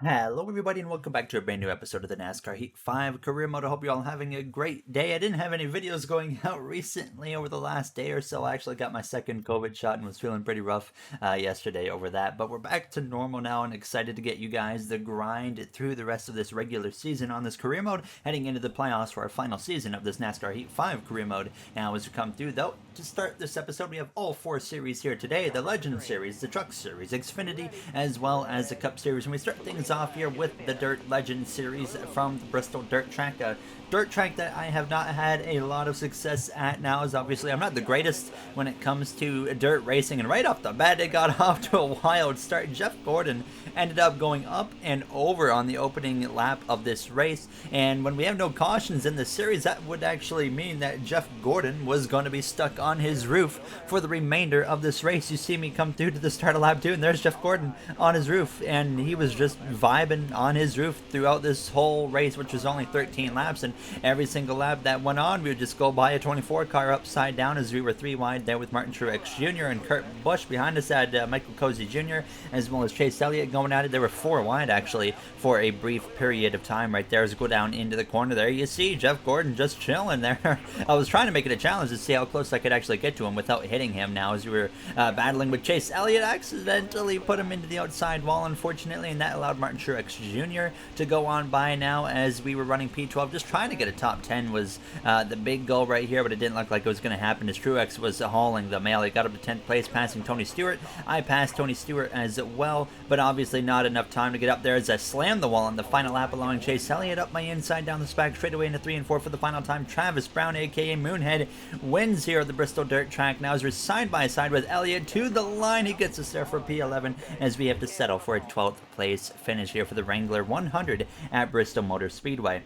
Hello, everybody, and welcome back to a brand new episode of the NASCAR Heat 5 Career Mode. I hope you're all having a great day. I didn't have any videos going out recently over the last day or so. I actually got my second COVID shot and was feeling pretty rough yesterday over that. But we're back to normal now and excited to get you guys the grind through the rest of this regular season on this Career Mode, heading into the playoffs for our final season of this NASCAR Heat 5 Career Mode. Now, as we come through, though, to start this episode, we have all four series here today: the Legend Series, the Truck Series, Xfinity, as well as the Cup Series. And we start things off here with the Dirt Legend Series from the Bristol Dirt Track. A dirt track that I have not had a lot of success at now, is obviously I'm not the greatest when it comes to dirt racing, and right off the bat it got off to a wild start. Jeff Gordon ended up going up and over on the opening lap of this race, and when we have no cautions in the series, that would actually mean that Jeff Gordon was going to be stuck on his roof for the remainder of this race. You see me come through to the start of lap 2, and there's Jeff Gordon on his roof, and he was just vibing on his roof throughout this whole race, which was only 13 laps. And every single lap that went on, we would just go by a 24 car upside down, as we were 3 wide there with Martin Truex Jr. and Kurt Busch. Behind us had Michael Cozy Jr. as well as Chase Elliott going at it. They were 4 wide actually for a brief period of time right there. As we go down into the corner there, you see Jeff Gordon just chilling there. I was trying to make it a challenge to see how close I could actually get to him without hitting him. Now, as we were battling with Chase Elliott, accidentally put him into the outside wall, unfortunately, and that allowed Martin Truex Jr. to go on by. Now, as we were running P12, just trying to get a top 10 was the big goal right here, but it didn't look like it was going to happen, as Truex was hauling the mail. He got up to 10th place, passing Tony Stewart. I passed Tony Stewart as well, but obviously not enough time to get up there, as I slammed the wall on the final lap, allowing Chase Elliott up my inside down the spike straightaway into 3 and 4 for the final time. Travis Brown, aka Moonhead, wins here at the Bristol Dirt Track. Now, as we're side by side with Elliott to the line, he gets us there for P11, as we have to settle for a 12th place finish here for the Wrangler 100 at Bristol Motor Speedway.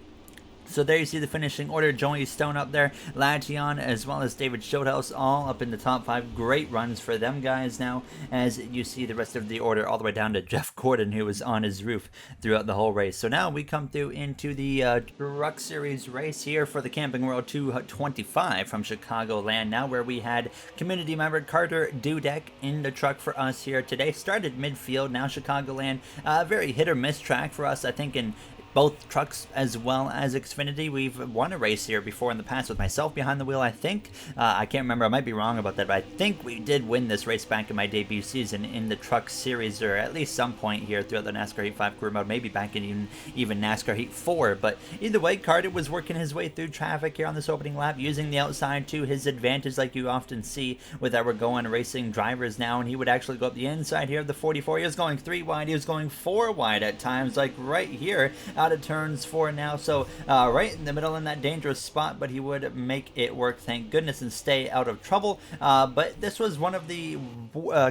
So there you see the finishing order. Joey Stone up there, Latian, as well as David Shothouse, all up in the top 5. Great runs for them guys now, as you see the rest of the order all the way down to Jeff Gordon, who was on his roof throughout the whole race. So now we come through into the Truck Series race here for the Camping World 225 from Chicagoland now, where we had community member Carter Dudek in the truck for us here today. Started midfield. Now Chicagoland, very hit or miss track for us, I think, in both trucks as well as Xfinity. We've won a race here before in the past with myself behind the wheel, I think. I can't remember. I might be wrong about that, but I think we did win this race back in my debut season in the Truck Series, or at least some point here throughout the NASCAR Heat 5 career mode, maybe back in even NASCAR Heat 4. But either way, Carter was working his way through traffic here on this opening lap, using the outside to his advantage, like you often see with our going racing drivers now. And he would actually go up the inside here of the 44. He was going 3 wide. He was going 4 wide at times, like right here out of turns 4 now, so right in the middle in that dangerous spot, but he would make it work, thank goodness, and stay out of trouble. But this was one of the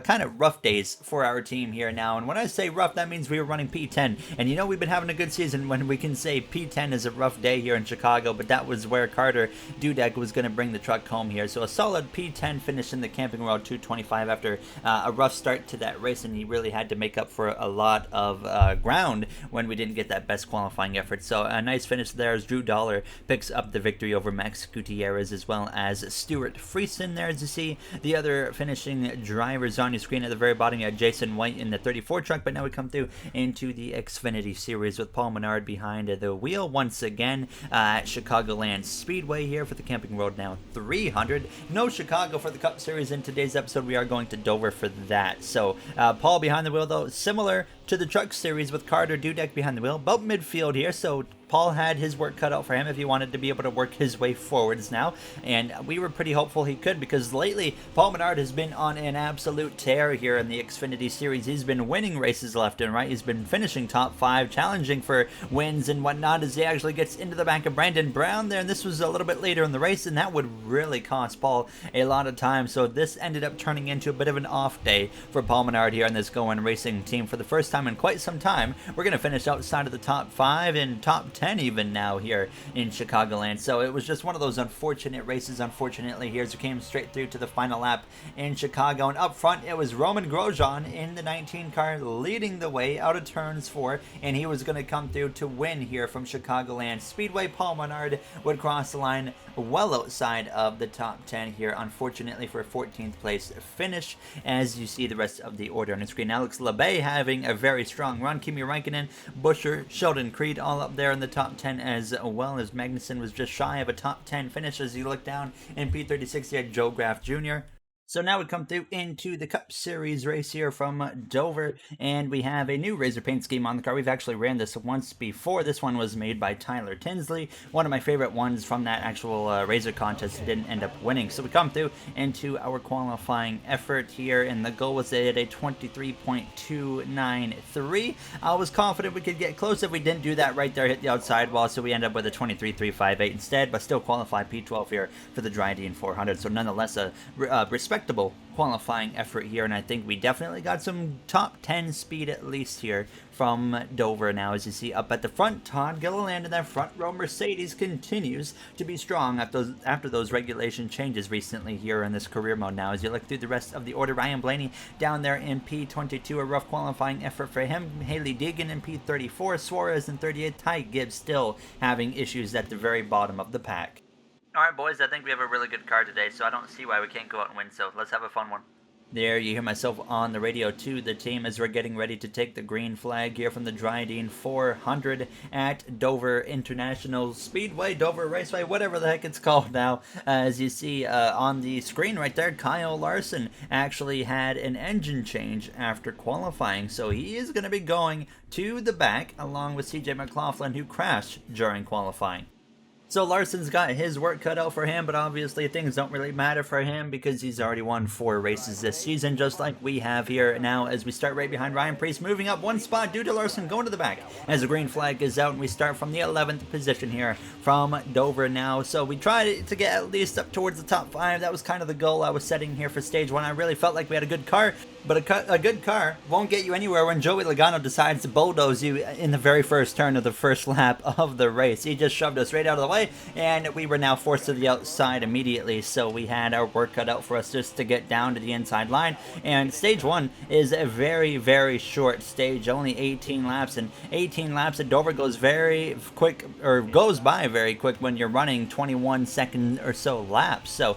kind of rough days for our team here now, and when I say rough, that means we were running P10, and you know we've been having a good season when we can say P10 is a rough day here in Chicago, but that was where Carter Dudek was going to bring the truck home here. So a solid P10 finish in the Camping World 225 after a rough start to that race, and he really had to make up for a lot of ground when we didn't get that best qualifying effort. So a nice finish there as Drew Dollar picks up the victory over Max Gutierrez, as well as Stuart Friesen there. As you see the other finishing drivers on your screen at the very bottom, you had Jason White in the 34 truck, but now we come through into the Xfinity Series with Paul Menard behind the wheel once again at Chicagoland Speedway here for the Camping World now 300. No Chicago for the Cup Series in today's episode. We are going to Dover for that. So Paul behind the wheel, though, similar to the Truck Series with Carter Dudek behind the wheel, about midfield here. So Paul had his work cut out for him if he wanted to be able to work his way forwards now, and we were pretty hopeful he could, because lately Paul Menard has been on an absolute tear here in the Xfinity Series. He's been winning races left and right. He's been finishing top 5, challenging for wins and whatnot, as he actually gets into the back of Brandon Brown there, and this was a little bit later in the race, and that would really cost Paul a lot of time. So this ended up turning into a bit of an off day for Paul Menard here on this Going Racing team. For the first time in quite some time, we're going to finish outside of the top 5 and top 10 10 even now here in Chicagoland. So it was just one of those unfortunate races, unfortunately, here as we came straight through to the final lap in Chicago. And up front, it was Roman Grosjean in the 19 car leading the way out of turns 4, and he was going to come through to win here from Chicagoland Speedway. Paul Menard would cross the line well outside of the top 10 here, unfortunately, for a 14th place finish. As you see the rest of the order on the screen, Alex Labay having a very strong run, Kimi Räikkönen, Buescher, Sheldon Creed all up there in the top 10, as well as Magnussen was just shy of a top 10 finish. As you look down in P36, you had Joe Graf Jr. So now we come through into the Cup Series race here from Dover, and we have a new Razor paint scheme on the car. We've actually ran this once before. This one was made by Tyler Tinsley, one of my favorite ones from that actual Razor contest. It didn't end up winning. So we come through into our qualifying effort here, and the goal was at a 23.293. I was confident we could get close. If we didn't do that right there, hit the outside wall, so we end up with a 23.358 instead, but still qualify P12 here for the Dryden 400. So nonetheless, a respectable qualifying effort here, and I think we definitely got some top 10 speed at least here from Dover. Now, as you see up at the front, Todd Gilliland in that front row Mercedes continues to be strong after those regulation changes recently here in this career mode. Now, as you look through the rest of the order, Ryan Blaney down there in P22, a rough qualifying effort for him. Haley Deegan in P34, Suarez in 38, Ty Gibbs still having issues at the very bottom of the pack. Alright, boys, I think we have a really good car today, so I don't see why we can't go out and win, so let's have a fun one. There, you hear myself on the radio to the team as we're getting ready to take the green flag here from the Dryden 400 at Dover International Speedway, Dover Raceway, whatever the heck it's called now. As you see on the screen right there, Kyle Larson actually had an engine change after qualifying, so he is going to be going to the back along with CJ McLaughlin, who crashed during qualifying. So Larson's got his work cut out for him, but obviously things don't really matter for him because he's already won 4 races this season, just like we have here now, as we start right behind Ryan Preece, moving up 1 spot due to Larson going to the back as the green flag is out, and we start from the 11th position here from Dover now. So we tried to get at least up towards the top 5. That was kind of the goal I was setting here for stage 1. I really felt like we had a good car, but a good car won't get you anywhere when Joey Logano decides to bulldoze you in the very first turn of the first lap of the race. He just shoved us right out of the way, and we were now forced to the outside immediately, so we had our work cut out for us just to get down to the inside line. And stage 1 is a very, very short stage, only 18 laps, and 18 laps at Dover goes very quick, or goes by very quick when you're running 21-second or so laps. So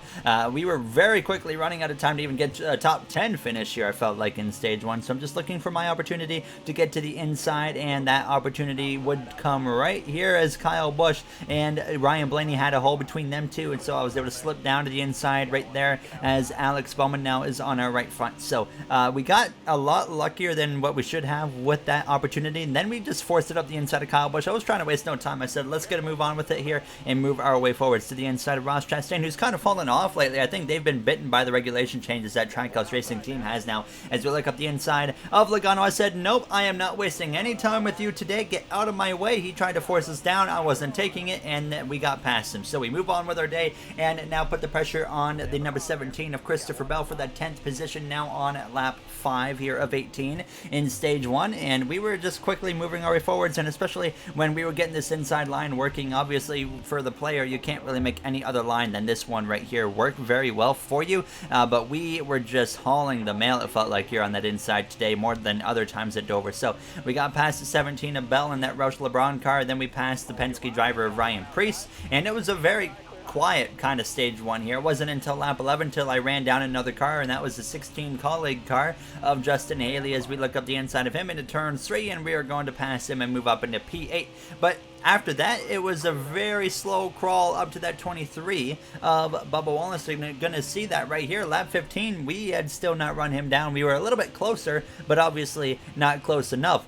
we were very quickly running out of time to even get a top 10 finish here, I felt like, in stage 1. So I'm just looking for my opportunity to get to the inside, and that opportunity would come right here as Kyle Busch and Ryan Blaney had a hole between them two, and so I was able to slip down to the inside right there as Alex Bowman now is on our right front. So we got a lot luckier than what we should have with that opportunity, and then we just forced it up the inside of Kyle Busch. I was trying to waste no time. I said, let's get a move on with it here and move our way forwards to the inside of Ross Chastain, who's kind of fallen off lately. I think they've been bitten by the regulation changes that Trackhouse Racing team has now. As we look up the inside of Logano, I said, nope, I am not wasting any time with you today. Get out of my way. He tried to force us down. I wasn't taking it, and we got past him. So we move on with our day and now put the pressure on the number 17 of Christopher Bell for that 10th position now on lap 5 here of 18 in stage 1. And we were just quickly moving our way forwards, and especially when we were getting this inside line working, obviously for the player you can't really make any other line than this one right here work very well for you, but we were just hauling the mail, it felt like, here on that inside today more than other times at Dover. So we got past the 17 of Bell in that Roush LeBron car, then we passed the Penske driver of Ryan Preece, and it was a very quiet kind of stage 1 here. It wasn't until lap 11 till I ran down another car, and that was the 16 colleague car of Justin Haley, as we look up the inside of him into turn 3, and we are going to pass him and move up into P8. But after that, it was a very slow crawl up to that 23 of Bubba Wallace. You're going to see that right here. Lap 15, we had still not run him down. We were a little bit closer, but obviously not close enough.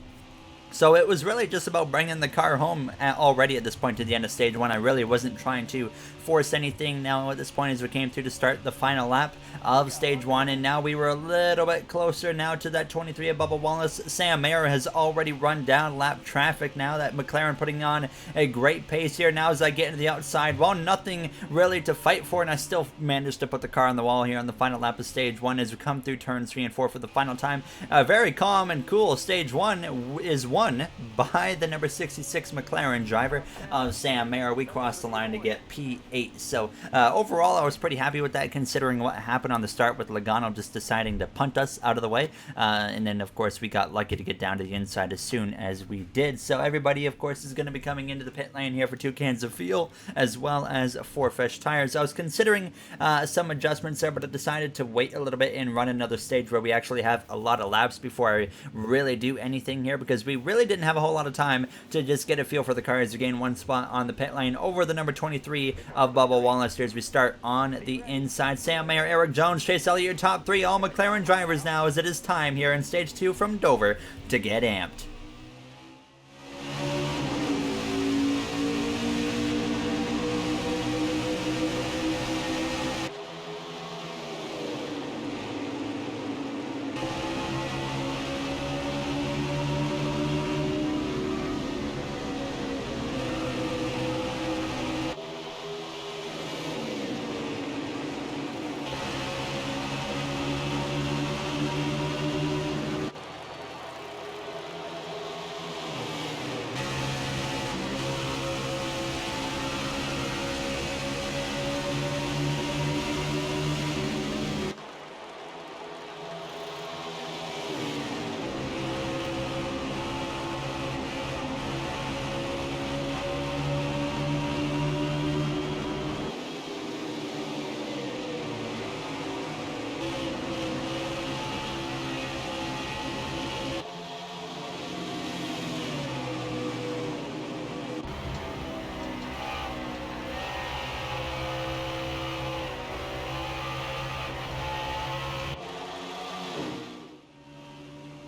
So it was really just about bringing the car home already at this point to the end of stage 1. I really wasn't trying to force anything now at this point as we came through to start the final lap of stage 1, and now we were a little bit closer now to that 23 of Bubba Wallace. Sam Mayer has already run down lap traffic now. That McLaren putting on a great pace here. Now as I get into the outside, well, nothing really to fight for, and I still managed to put the car on the wall here on the final lap of stage 1 as we come through turns 3 and 4 for the final time. Very calm and cool. Stage 1 is won by the number 66 McLaren driver, Sam Mayer. We crossed the line to get P8. So overall, I was pretty happy with that, considering what happened on the start with Logano just deciding to punt us out of the way. And then, of course, we got lucky to get down to the inside as soon as we did. So everybody, of course, is going to be coming into the pit lane here for 2 cans of fuel, as well as 4 fresh tires. I was considering some adjustments there, but I decided to wait a little bit and run another stage where we actually have a lot of laps before I really do anything here, because we really didn't have a whole lot of time to just get a feel for the car as we gain 1 spot on the pit lane over the number 23 of Bubba Wallace here as we start on the inside. Sam Mayer, Eric Jones, Chase Elliott, top 3, all McLaren drivers now, as it is time here in stage 2 from Dover to get amped.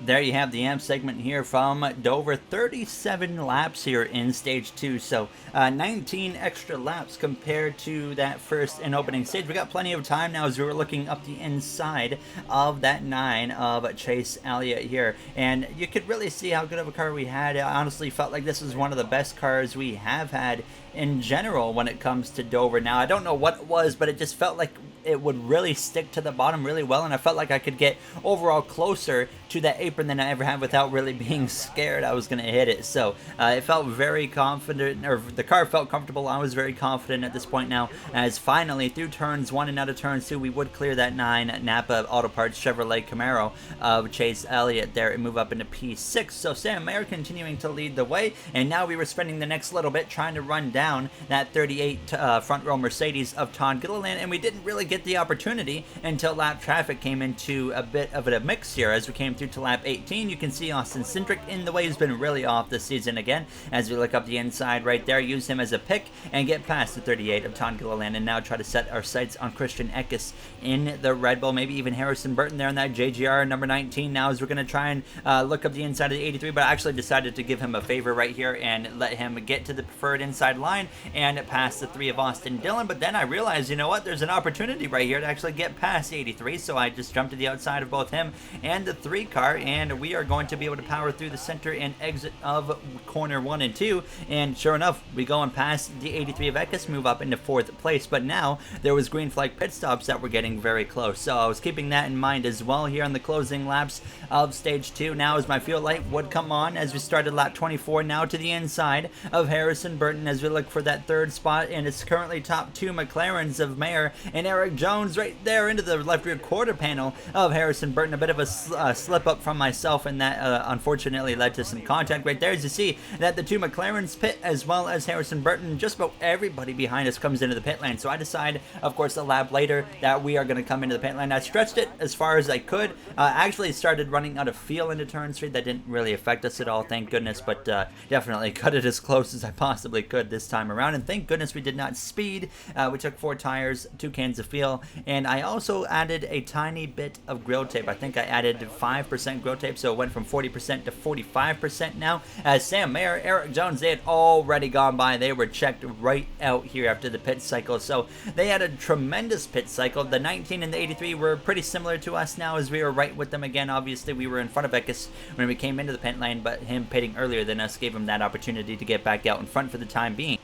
There you have the amp segment here from Dover. 37 laps here in stage 2, so 19 extra laps compared to that first and opening stage. We got plenty of time now as we were looking up the inside of that 9 of Chase Elliott here, and you could really see how good of a car we had. I honestly felt like this was one of the best cars we have had in general when it comes to Dover. Now, I don't know what it was, but it just felt like it would really stick to the bottom really well, and I felt like I could get overall closer to that apron than I ever have without really being scared I was going to hit it. So it felt very confident, or the car felt comfortable. I was very confident at this point now, as finally through turns 1 and out of turns 2, we would clear that 9 Napa Auto Parts Chevrolet Camaro of Chase Elliott there and move up into P6. So Sam Mayer continuing to lead the way, and now we were spending the next little bit trying to run down that 38 front row Mercedes of Todd Gilliland, and we didn't really get the opportunity until lap traffic came into a bit of a mix here. As we came through to lap 18, you can see Austin Cindric in the way has been really off this season again. As we look up the inside right there, use him as a pick and get past the 38 of Todd Gilliland, and now try to set our sights on Christian Eckes in the Red Bull, maybe even Harrison Burton there in that JGR number 19 now, as we're going to try and look up the inside of the 83, but I actually decided to give him a favor right here and let him get to the preferred inside line and pass the 3 of Austin Dillon. But then I realized, you know what, there's an opportunity right here to actually get past 83, so I just jumped to the outside of both him and the 3 car, and we are going to be able to power through the center and exit of corner 1 and 2, and sure enough, we go and pass the 83 of Eckes, move up into 4th place. But now there was green flag pit stops that were getting very close, so I was keeping that in mind as well here on the closing laps of stage 2. Now as my fuel light would come on as we started lap 24, now to the inside of Harrison Burton as we look for that 3rd spot, and it's currently top 2 McLarens of Mayer and Eric Jones right there into the left rear quarter panel of Harrison Burton. A bit of a slip up from myself, and that unfortunately led to some contact right there. As you see that the 2 McLarens pit as well as Harrison Burton, just about everybody behind us comes into the pit lane. So I decide, of course, a lap later that we are going to come into the pit lane. I stretched it as far as I could. Actually started running out of feel into turn 3. That didn't really affect us at all, thank goodness, but definitely cut it as close as I possibly could this time around, and thank goodness we did not speed. We took 4 tires, 2 cans of fuel, and I also added a tiny bit of grill tape. I think I added 5% grill tape, so it went from 40% to 45% now. As Sam Mayer, Eric Jones, they had already gone by. They were checked right out here after the pit cycle, so they had a tremendous pit cycle. The 19 and the 83 were pretty similar to us now, as we were right with them again. Obviously, we were in front of Eckes when we came into the pit lane, but him pitting earlier than us gave him that opportunity to get back out in front for the time being.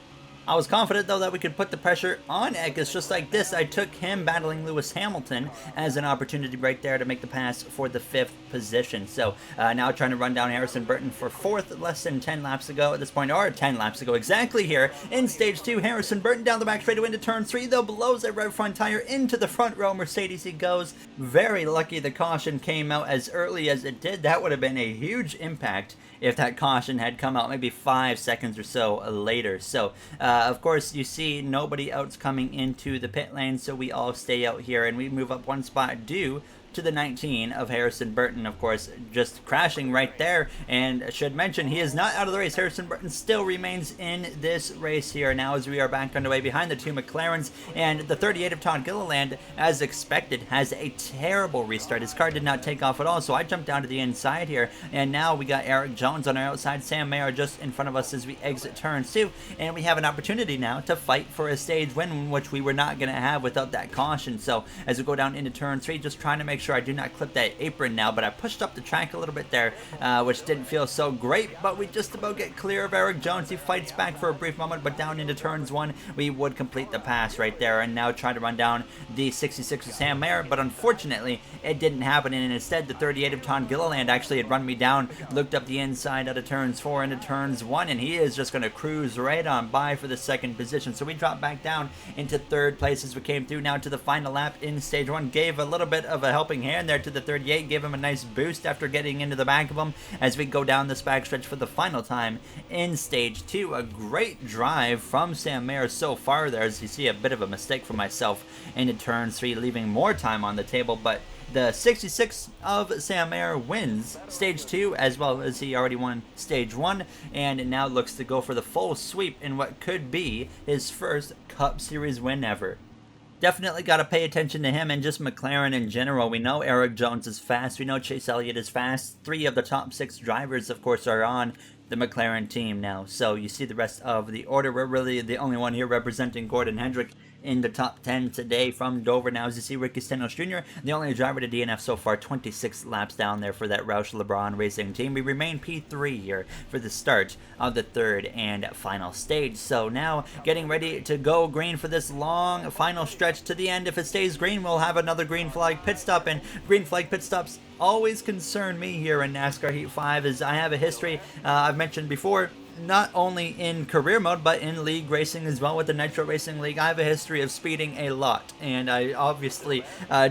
I was confident though that we could put the pressure on Eckes just like this. I took him battling Lewis Hamilton as an opportunity right there to make the pass for the 5th position. So now trying to run down Harrison Burton for 4th, less than 10 laps ago at this point, or 10 laps ago exactly here in stage 2. Harrison Burton down the back straightaway into turn 3 though, blows that right front tire into the front row Mercedes he goes. Very lucky the caution came out as early as it did. That would have been a huge impact if that caution had come out maybe 5 seconds or so later. So of course you see nobody else coming into the pit lane, so we all stay out here and we move up 1 spot due to the 19 of Harrison Burton, of course, just crashing right there. And I should mention, he is not out of the race. Harrison Burton still remains in this race here now as we are back underway behind the 2 McLarens. And the 38 of Todd Gilliland, as expected, has a terrible restart. His car did not take off at all, so I jumped down to the inside here. And now we got Erik Jones on our outside, Sam Mayer just in front of us as we exit turn 2. And we have an opportunity now to fight for a stage win, which we were not going to have without that caution. So as we go down into turn 3, just trying to make sure I do not clip that apron now, but I pushed up the track a little bit there, which didn't feel so great, but we just about get clear of Erik Jones. He fights back for a brief moment, but down into turns 1, we would complete the pass right there, and now try to run down the 66 of Sam Mayer, but unfortunately, it didn't happen, and instead, the 38 of Todd Gilliland actually had run me down, looked up the inside out of turns 4 into turns 1, and he is just going to cruise right on by for the 2nd position, so we drop back down into 3rd place as we came through now to the final lap in stage 1, gave a little bit of a helping hand there to the 38, gave him a nice boost after getting into the back of him as we go down this backstretch for the final time in stage 2. A great drive from Sam Mayer so far there, as you see a bit of a mistake for myself into turn 3, leaving more time on the table, but the 66 of Sam Mayer wins stage 2 as well as he already won stage 1, and now looks to go for the full sweep in what could be his first Cup Series win ever. Definitely got to pay attention to him and just McLaren in general. We know Erik Jones is fast. We know Chase Elliott is fast. 3 of the top 6 drivers, of course, are on the McLaren team now. So you see the rest of the order. We're really the only one here representing Gordon Hendrick in the top 10 today from Dover. Now, as you see, Ricky Stenhouse Jr., the only driver to DNF so far, 26 laps down there for that Roush LeBron Racing team. We remain P3 here for the start of the 3rd and final stage. So now getting ready to go green for this long final stretch to the end. If it stays green, we'll have another green flag pit stop, and green flag pit stops always concern me here in NASCAR Heat 5, as I have a history I've mentioned before, not only in career mode, but in league racing as well with the Nitro Racing League. I have a history of speeding a lot, and I obviously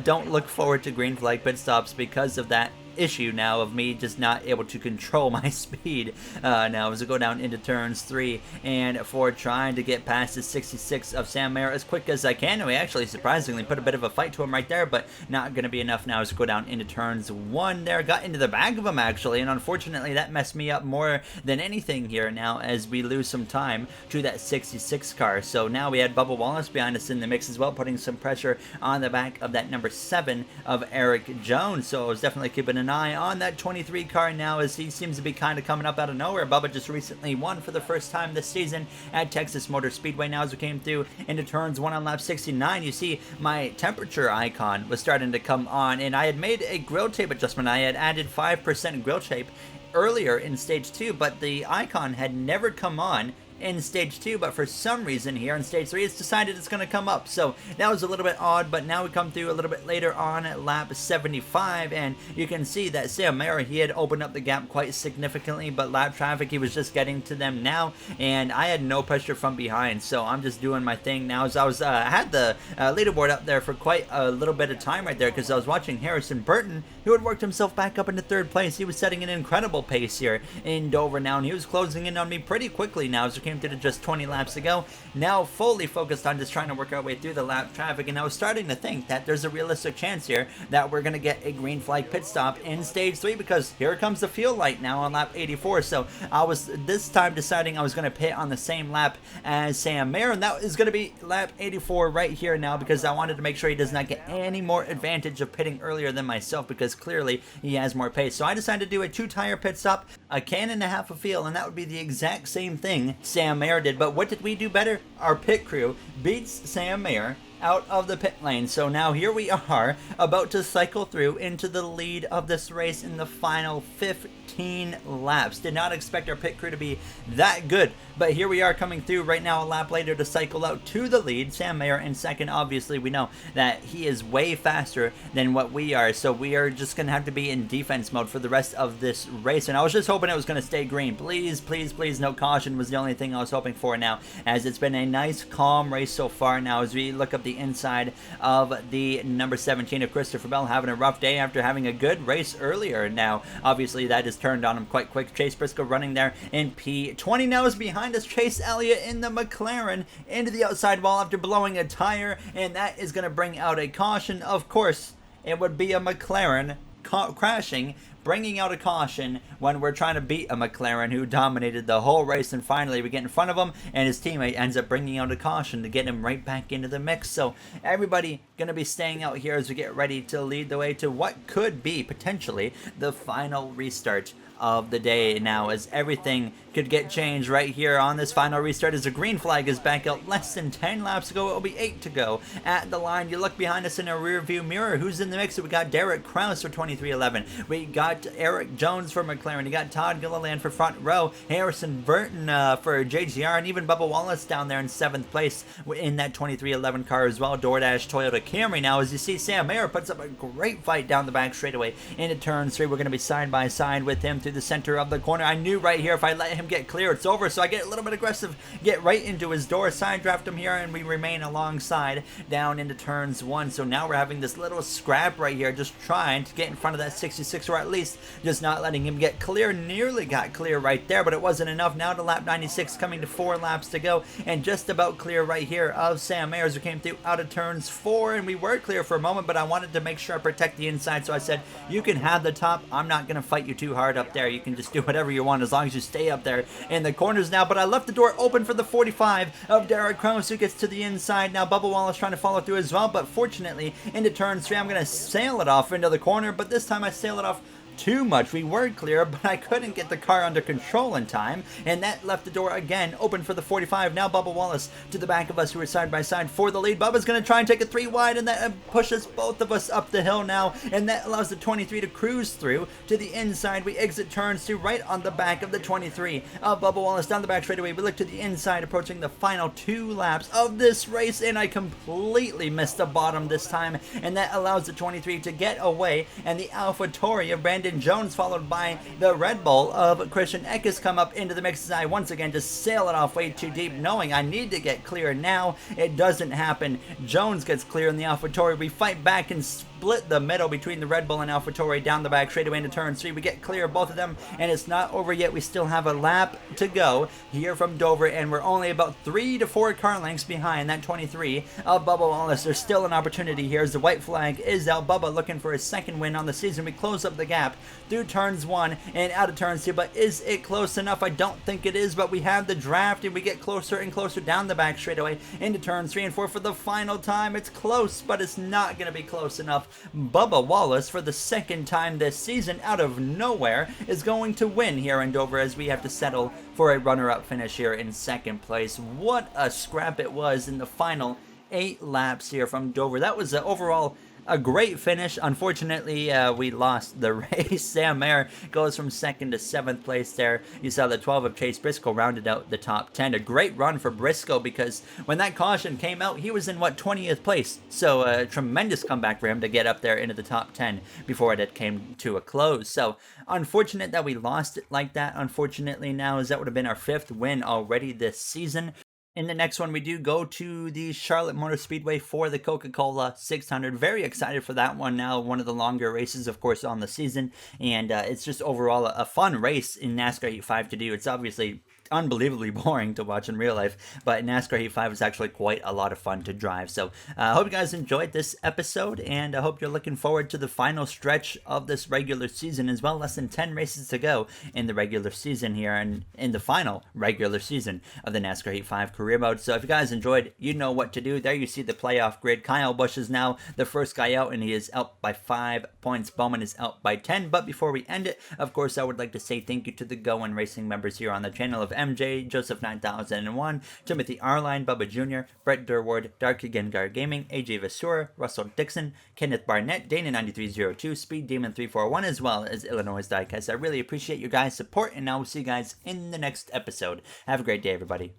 don't look forward to green flag pit stops because of that issue now of me just not able to control my speed now as I go down into turns 3 and 4, trying to get past the 66 of Sam Mayer as quick as I can. And we actually surprisingly put a bit of a fight to him right there, but not going to be enough now as we go down into turns 1 there. Got into the back of him actually, and unfortunately that messed me up more than anything here now as we lose some time to that 66 car. So now we had Bubba Wallace behind us in the mix as well, putting some pressure on the back of that number 7 of Erik Jones. So I was definitely keeping an eye on that 23 car now, as he seems to be kind of coming up out of nowhere. Bubba just recently won for the first time this season at Texas Motor Speedway. Now as we came through into turns 1 on lap 69, you see my temperature icon was starting to come on, and I had made a grill tape adjustment. I had added 5% grill tape earlier in stage 2, but the icon had never come on in stage 2, but for some reason here in stage 3 it's decided it's going to come up. So that was a little bit odd, but now we come through a little bit later on at lap 75, and you can see that Sam Mayer, he had opened up the gap quite significantly, but lap traffic, he was just getting to them now, and I had no pressure from behind, so I'm just doing my thing now. As I was had the leaderboard up there for quite a little bit of time right there, because I was watching Harrison Burton, who had worked himself back up into 3rd place. He was setting an incredible pace here in Dover now, and he was closing in on me pretty quickly now as we came through to just 20 laps ago. Now fully focused on just trying to work our way through the lap traffic, and I was starting to think that there's a realistic chance here that we're going to get a green flag pit stop in stage 3, because here comes the fuel light now on lap 84. So I was this time deciding I was going to pit on the same lap as Sam Mayer, and that is going to be lap 84 right here now, because I wanted to make sure he does not get any more advantage of pitting earlier than myself, because clearly he has more pace. So I decided to do a 2-tire pit stop, a can and a half of fuel, and that would be the exact same thing Sam Mayer did. But what did we do better? Our pit crew beats Sam Mayer out of the pit lane. So now here we are about to cycle through into the lead of this race in the final 15 17 laps. Did not expect our pit crew to be that good, but here we are coming through right now a lap later to cycle out to the lead. Sam Mayer in second. Obviously, we know that he is way faster than what we are, so we are just going to have to be in defense mode for the rest of this race, and I was just hoping it was going to stay green. Please, please, please, no caution was the only thing I was hoping for now, as it's been a nice, calm race so far now as we look up the inside of the number 17 of Christopher Bell, having a rough day after having a good race earlier. Now, obviously, that has turned on him quite quick. Chase Briscoe running there in P20 now is behind us. Chase Elliott in the McLaren into the outside wall after blowing a tire, and that is going to bring out a caution. Of course, it would be a McLaren crashing, bringing out a caution when we're trying to beat a McLaren who dominated the whole race, and finally we get in front of him and his teammate ends up bringing out a caution to get him right back into the mix. So everybody going to be staying out here as we get ready to lead the way to what could be potentially the final restart of the day now, as everything could get changed right here on this final restart as the green flag is back out. Less than 10 laps to go. It will be 8 to go at the line. You look behind us in a rear view mirror. Who's in the mix? We got Derek Kraus for 2311. We got Eric Jones for McLaren. You got Todd Gilliland for front row. Harrison Burton for JGR, and even Bubba Wallace down there in 7th place in that 2311 car as well. DoorDash Toyota Camry now, as you see Sam Mayer puts up a great fight down the back straightaway into turn 3. We're going to be side by side with him through the center of the corner. I knew right here if I let him get clear, it's over, so I get a little bit aggressive, get right into his door, side draft him here, and we remain alongside down into turns 1. So now we're having this little scrap right here, just trying to get in front of that 66, or at least just not letting him get clear. Nearly got clear right there, but it wasn't enough. Now to lap 96, coming to 4 laps to go, and just about clear right here of Sam Mayer who came through out of turns 4, and we were clear for a moment, but I wanted to make sure I protect the inside, so I said, you can have the top. I'm not going to fight you too hard up there. You can just do whatever you want as long as you stay up there in the corners now. But I left the door open for the 45 of Derek Kraus, who gets to the inside now. Bubba Wallace trying to follow through as well, but fortunately into turn 3 I'm going to sail it off into the corner, but this time I sail it off too much. We were clear, but I couldn't get the car under control in time, and that left the door again open for the 45. Now Bubba Wallace to the back of us, who are side by side for the lead. Bubba's going to try and take it 3 wide, and that pushes both of us up the hill now, and that allows the 23 to cruise through to the inside. We exit turns 2 right on the back of the 23 of Bubba Wallace down the back straightaway. We look to the inside, approaching the final 2 laps of this race, and I completely missed the bottom this time, and that allows the 23 to get away, and the AlphaTauri of Brandon Jones, followed by the Red Bull of Christian Eckes, come up into the mix as I once again just sail it off way too deep, knowing I need to get clear now. It doesn't happen. Jones gets clear in the AlphaTauri. We fight back and split the middle between the Red Bull and AlphaTauri down the back straightaway into turn 3. We get clear of both of them, and it's not over yet. We still have a lap to go here from Dover, and we're only about 3 to 4 car lengths behind that 23 of Bubba Wallace. There's still an opportunity here as the white flag is out. Bubba looking for his 2nd win on the season. We close up the gap through turns 1 and out of turns 2, but is it close enough? I don't think it is, but we have the draft, and we get closer and closer down the back straightaway into turns 3 and 4 for the final time. It's close, but it's not going to be close enough. Bubba Wallace, for the 2nd time this season out of nowhere, is going to win here in Dover, as we have to settle for a runner-up finish here in 2nd place. What a scrap it was in the final 8 laps here from Dover. That was overall a great finish. Unfortunately, we lost the race. Sam Mayer goes from 2nd to 7th place there. You saw the 12 of Chase Briscoe rounded out the top 10. A great run for Briscoe, because when that caution came out, he was in, 20th place? So a tremendous comeback for him to get up there into the top 10 before it came to a close. So unfortunate that we lost it like that. Unfortunately now, as that would have been our 5th win already this season. In the next one, we do go to the Charlotte Motor Speedway for the Coca-Cola 600. Very excited for that one now. One of the longer races, of course, on the season. And it's just overall a fun race in NASCAR Heat 5 to do. It's obviously unbelievably boring to watch in real life, but NASCAR Heat 5 is actually quite a lot of fun to drive. So I hope you guys enjoyed this episode, and I hope you're looking forward to the final stretch of this regular season as well. Less than 10 races to go in the regular season here, and in the final regular season of the NASCAR Heat 5 career career mode. So if you guys enjoyed, you know what to do. There you see the playoff grid. Kyle Busch is now the first guy out, and he is out by 5 points. Bowman is out by 10. But before we end it, of course, I would like to say thank you to the Go and Racing members here on the channel of MJ, Joseph 9001, Timothy Arline, Bubba Jr., Brett Durward, Dark Gengar Gaming, AJ Vasura, Russell Dixon, Kenneth Barnett, Dana9302, Speed Demon 341, as well as Illinois Diecast. I really appreciate you guys' support, and I will see you guys in the next episode. Have a great day, everybody.